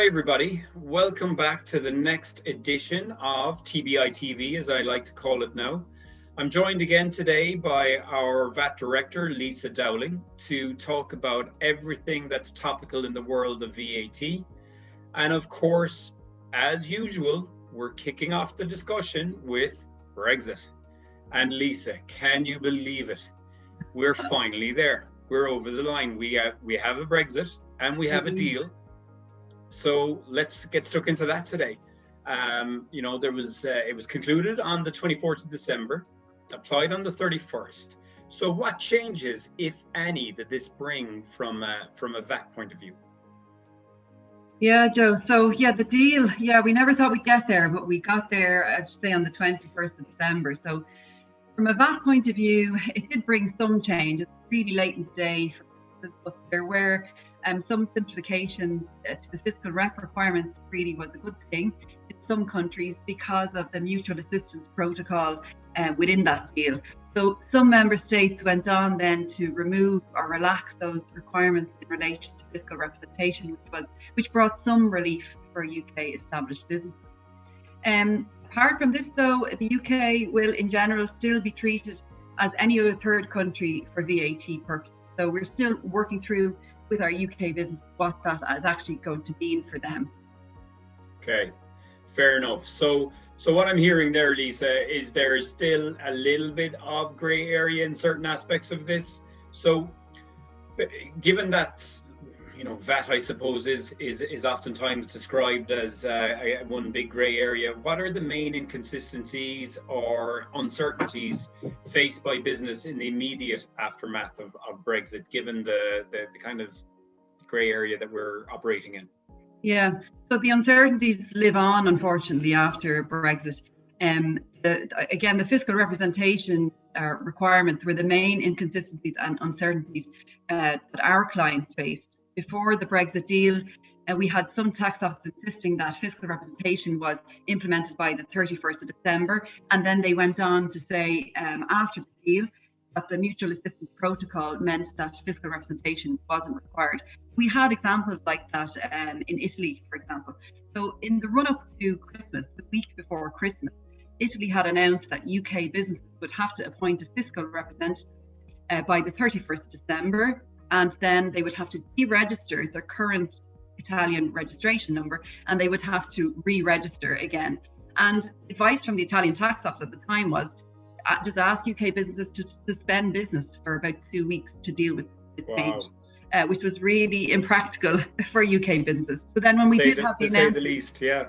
Hi everybody, welcome back to the next edition of TBI TV, as I like to call it now. I'm joined again today by our VAT Director, Lisa Dowling, to talk about everything that's topical in the world of VAT. And of course, as usual, we're kicking off the discussion with Brexit. And Lisa, can you believe it? We're finally there. We're over the line. We have a Brexit and we have a deal. So let's get stuck into that today. It was concluded on the 24th of December, applied on the 31st. So what changes, if any, did this bring from a VAT point of view? Yeah, Joe. So the deal, we never thought we'd get there, but we got there, I'd say, on the 21st of December. So from a VAT point of view, it did bring some change. It's really late in the day, but there were some simplifications to the fiscal rep requirements. Really was a good thing in some countries because of the mutual assistance protocol within that deal. So some member states went on then to remove or relax those requirements in relation to fiscal representation, which brought some relief for UK established businesses. Apart from this, though, the UK will in general still be treated as any other third country for VAT purposes. So we're still working through with our UK business what that is actually going to mean for them. Okay, fair enough. So what I'm hearing there, Lisa, is there is still a little bit of grey area in certain aspects of this. So given that, VAT, I suppose, is oftentimes described as one big grey area, what are the main inconsistencies or uncertainties faced by business in the immediate aftermath of Brexit, given the kind of grey area that we're operating in? Yeah, so the uncertainties live on, unfortunately, after Brexit. The fiscal representation requirements were the main inconsistencies and uncertainties that our clients faced. Before the Brexit deal, we had some tax offices insisting that fiscal representation was implemented by the 31st of December, and then they went on to say after the deal that the mutual assistance protocol meant that fiscal representation wasn't required. We had examples like that in Italy, for example. So in the run-up to Christmas, the week before Christmas, Italy had announced that UK businesses would have to appoint a fiscal representative by the 31st of December, and then they would have to deregister their current Italian registration number, and they would have to re-register again. And advice from the Italian tax office at the time was just ask UK businesses to suspend business for about 2 weeks to deal with this change, which was really impractical for UK businesses. So then when we did have the announcement, to say the least, yeah.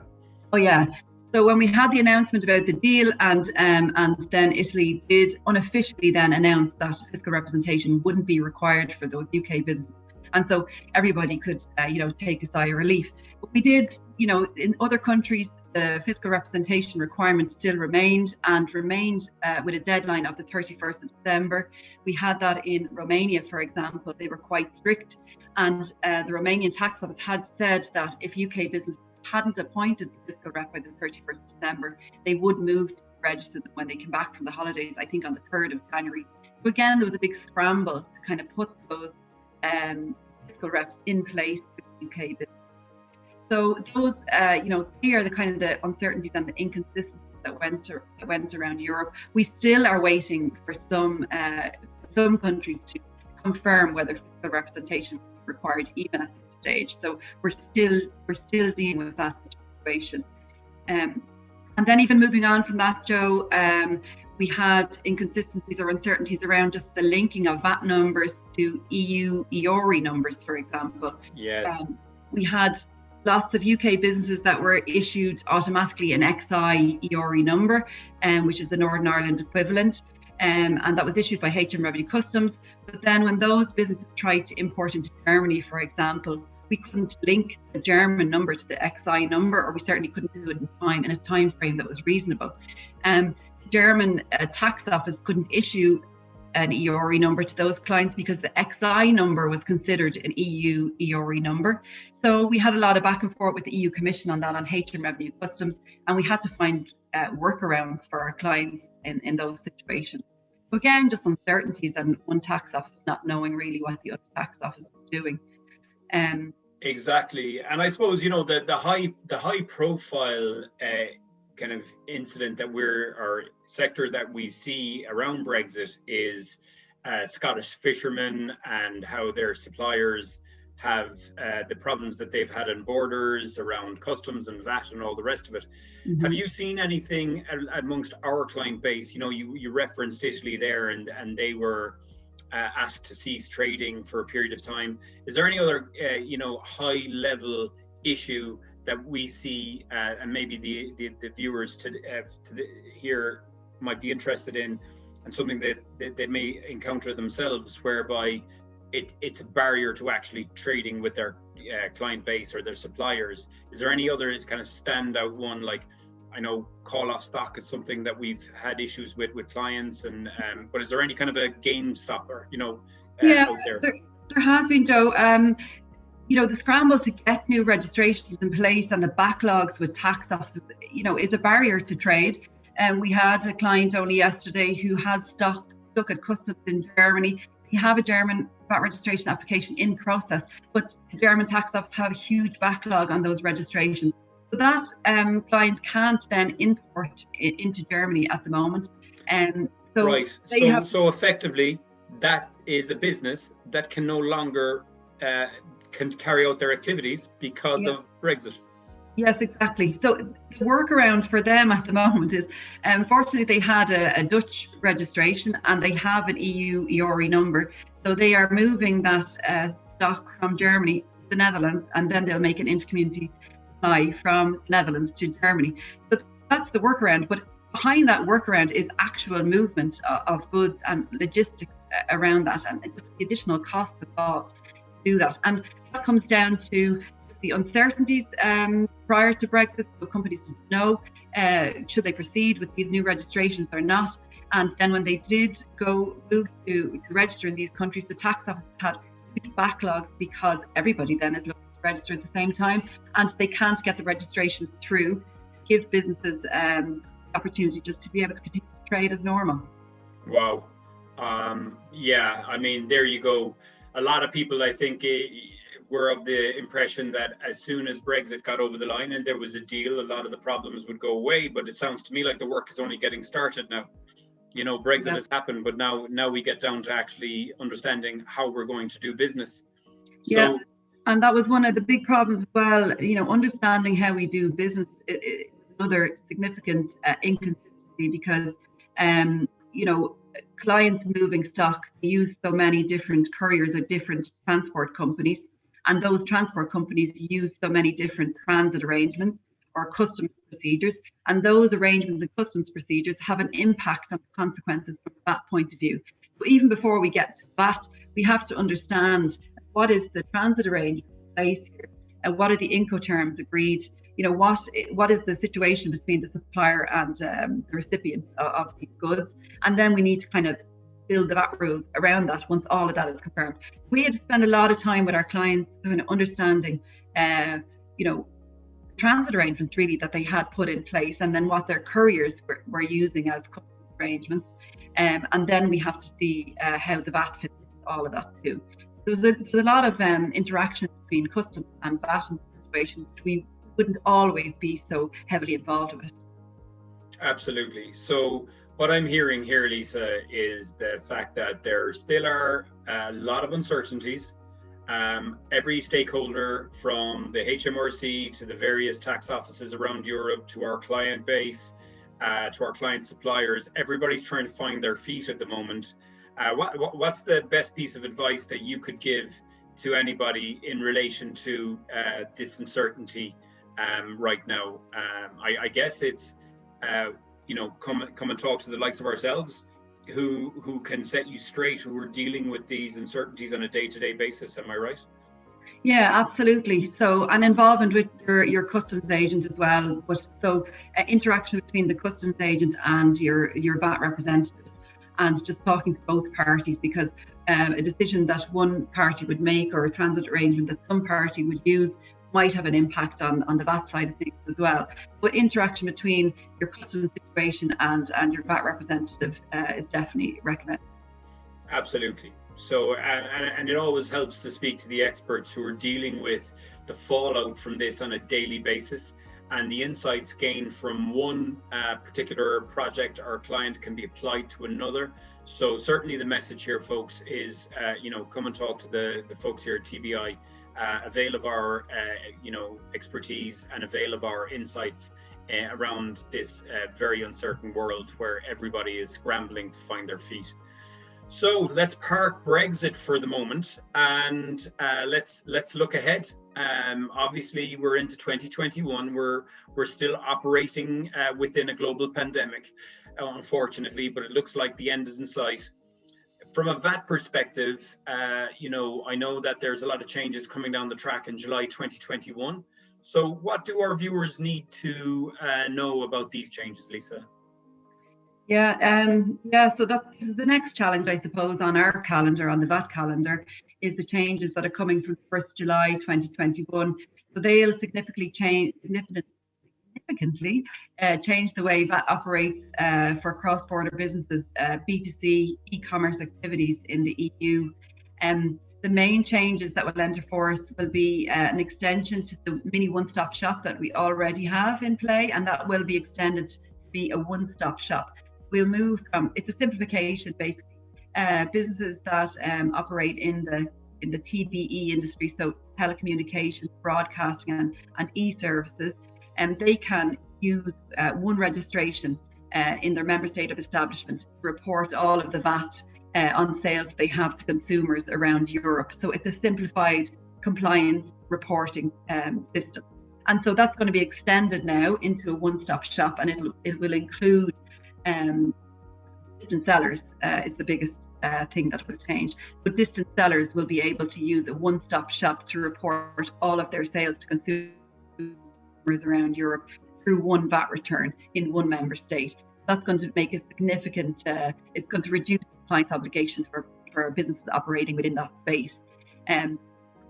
Oh yeah. So when we had the announcement about the deal, and then Italy did unofficially then announce that fiscal representation wouldn't be required for those UK businesses, and so everybody could take a sigh of relief. But we did, in other countries, the fiscal representation requirement still remained with a deadline of the 31st of December. We had that in Romania, for example. They were quite strict, and the Romanian tax office had said that if UK businesses hadn't appointed the fiscal rep by the 31st of December, they would move to register them when they came back from the holidays, I think on the 3rd of January. So again, there was a big scramble to kind of put those fiscal reps in place with UK business. So those, they are the kind of the uncertainties and the inconsistencies that went around Europe. We still are waiting for some countries to confirm whether fiscal representation is required even at this stage. So we're still dealing with that situation. And then even moving on from that, Joe, we had inconsistencies or uncertainties around just the linking of VAT numbers to EU EORI numbers, for example. Yes. We had lots of UK businesses that were issued automatically an XI EORI number, which is the Northern Ireland equivalent. And that was issued by HM Revenue Customs. But then when those businesses tried to import into Germany, for example, we couldn't link the German number to the XI number, or we certainly couldn't do it in a time frame that was reasonable. The German tax office couldn't issue an EORI number to those clients because the XI number was considered an EU EORI number. So we had a lot of back and forth with the EU Commission on that, on HM Revenue Customs, and we had to find workarounds for our clients in those situations. So again, just uncertainties and one tax office not knowing really what the other tax office was doing. Exactly, and I suppose the high profile kind of incident that or sector that we see around Brexit is Scottish fishermen and how their suppliers have the problems that they've had on borders around customs and VAT and all the rest of it. Mm-hmm. Have you seen anything amongst our client base? You referenced Italy there, and they were asked to cease trading for a period of time. Is there any other high level issue that we see and maybe the viewers here might be interested in, and something that they may encounter themselves, whereby it's a barrier to actually trading with their client base or their suppliers? Is there any other kind of standout one? Like, I know call off stock is something that we've had issues with clients, and but is there any kind of a game stopper out there? There has been, Joe. The scramble to get new registrations in place and the backlogs with tax offices, is a barrier to trade. And we had a client only yesterday who has stuck at customs in Germany. They have a German VAT registration application in process, but the German tax office have a huge backlog on those registrations. So that client can't then import it into Germany at the moment. Right. So effectively, that is a business that can no longer can carry out their activities because of Brexit. Yes, exactly. So the workaround for them at the moment is, unfortunately, they had a Dutch registration and they have an EU EORI number. So they are moving that stock from Germany to the Netherlands, and then they'll make an intercommunity supply from the Netherlands to Germany. So that's the workaround. But behind that workaround is actual movement of goods and logistics around that, and just the additional costs involved to do that. And that comes down to the uncertainties prior to Brexit. So companies didn't know should they proceed with these new registrations or not. And then when they did move to register in these countries, the tax office had huge backlogs because everybody then is looking to register at the same time, and they can't get the registrations through to give businesses opportunity just to be able to continue to trade as normal. Wow. Yeah, I mean, there you go. A lot of people, I think, were of the impression that as soon as Brexit got over the line and there was a deal, a lot of the problems would go away. But it sounds to me like the work is only getting started now. Brexit has happened, but now we get down to actually understanding how we're going to do business. So, and that was one of the big problems as well. Understanding how we do business is another significant inconsistency, because clients moving stock use so many different couriers or different transport companies, and those transport companies use so many different transit arrangements or customs procedures, and those arrangements and customs procedures have an impact on the consequences from that point of view. So even before we get to that, we have to understand what is the transit arrangement in place here, and what are the Incoterms agreed. What is the situation between the supplier and the recipient of these goods, and then we need to kind of build the VAT rules around that once all of that is confirmed. We had to spend a lot of time with our clients kind of understanding, transit arrangements really that they had put in place, and then what their couriers were using as customs arrangements, and then we have to see how the VAT fits into all of that too. There's a lot of interaction between customs and VAT in the situation, which we wouldn't always be so heavily involved with. Absolutely. So what I'm hearing here, Lisa, is the fact that there still are a lot of uncertainties. Every stakeholder, from the HMRC to the various tax offices around Europe, to our client base, to our client suppliers, everybody's trying to find their feet at the moment. What's the best piece of advice that you could give to anybody in relation to this uncertainty right now? I guess it's come and talk to the likes of ourselves, who can set you straight, who are dealing with these uncertainties on a day-to-day basis. Am I right? Yeah, absolutely. So, and involvement with your customs agent as well. But so interaction between the customs agent and your VAT representatives, and just talking to both parties, because a decision that one party would make, or a transit arrangement that some party would use, might have an impact on the VAT side of things as well. But interaction between your customs situation and your VAT representative is definitely recommended. Absolutely. So, and it always helps to speak to the experts who are dealing with the fallout from this on a daily basis, and the insights gained from one particular project or client can be applied to another. So certainly the message here, folks, is, come and talk to the folks here at TBI, avail of our, expertise and avail of our insights around this very uncertain world where everybody is scrambling to find their feet. So let's park Brexit for the moment, and let's look ahead. Obviously, we're into 2021. We're still operating within a global pandemic, unfortunately, but it looks like the end is in sight. From a VAT perspective, I know that there's a lot of changes coming down the track in July 2021. So what do our viewers need to know about these changes, Lisa? So that's the next challenge, I suppose, on our calendar, on the VAT calendar, is the changes that are coming from 1st July 2021. So they'll significantly change the way VAT operates for cross-border businesses, B2C e-commerce activities in the EU. The main changes that will enter force will be an extension to the mini one-stop shop that we already have in play, and that will be extended to be a one-stop shop. We'll move from, it's a simplification basically, businesses that operate in the TBE industry, so telecommunications, broadcasting and e-services, and they can use one registration in their member state of establishment to report all of the VAT on sales they have to consumers around Europe. So it's a simplified compliance reporting system. And so that's going to be extended now into a one-stop shop, and it will include distant sellers is the biggest thing that will change. But distant sellers will be able to use a one-stop shop to report all of their sales to consumers around Europe through one VAT return in one member state. That's going to make a significant, it's going to reduce compliance obligations for businesses operating within that space.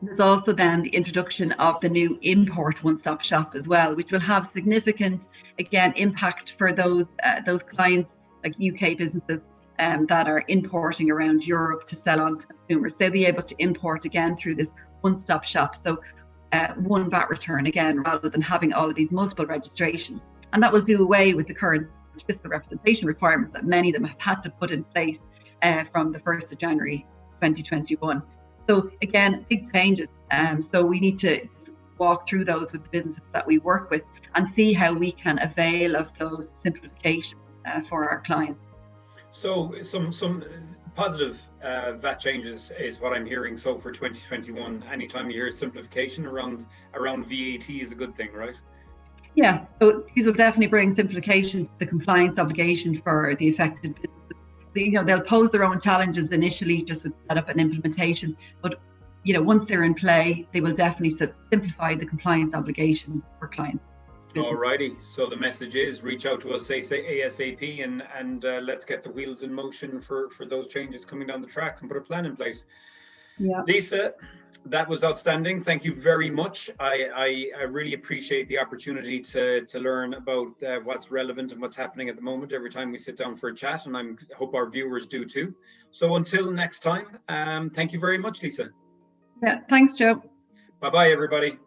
There's also then the introduction of the new import one-stop shop as well, which will have significant, again, impact for those clients like UK businesses that are importing around Europe to sell on to consumers. They'll be able to import again through this one-stop shop. So one VAT return again, rather than having all of these multiple registrations. And that will do away with the current fiscal representation requirements that many of them have had to put in place from the 1st of January 2021. So again, big changes. So we need to walk through those with the businesses that we work with and see how we can avail of those simplifications for our clients. So some positive VAT changes is what I'm hearing. So for 2021, anytime you hear simplification around VAT is a good thing, right? Yeah, so these will definitely bring simplification to the compliance obligation for the affected businesses. They'll pose their own challenges initially just with setup and implementation, but once they're in play, they will definitely simplify the compliance obligation for clients. Alrighty, so the message is reach out to us ASAP and let's get the wheels in motion for those changes coming down the tracks and put a plan in place. Yeah, Lisa, that was outstanding. Thank you very much. I really appreciate the opportunity to learn about what's relevant and what's happening at the moment every time we sit down for a chat, and I hope our viewers do too. So until next time, thank you very much, Lisa. Yeah, thanks, Joe. Bye-bye, everybody.